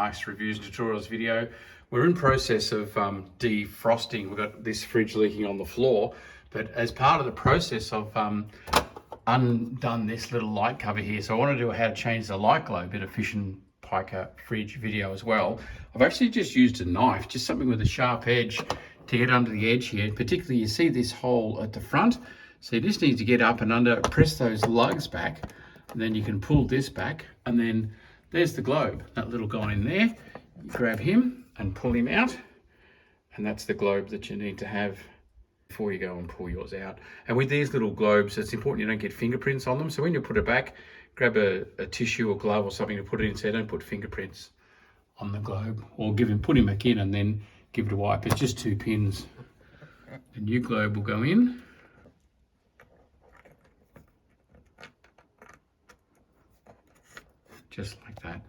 nice reviews and tutorials video. We're in process of defrosting. We've got this fridge leaking on the floor, but as part of the process of undone this little light cover here. So I want to do a how to change the light globe in a fish and piker fridge video as well. I've actually just used a knife, just something with a sharp edge to get under the edge here. Particularly you see this hole at the front. So you just need to get up and under, press those lugs back, and then you can pull this back, and then there's the globe, that little guy in there. You grab him and pull him out, and that's the globe that you need to have before you go and pull yours out. And with these little globes, it's important you don't get fingerprints on them. So when you put it back, grab a tissue or glove or something to put it in, so don't put fingerprints on the globe, or put him back in and then give it a wipe. It's just 2 pins. The new globe will go in. Just like that.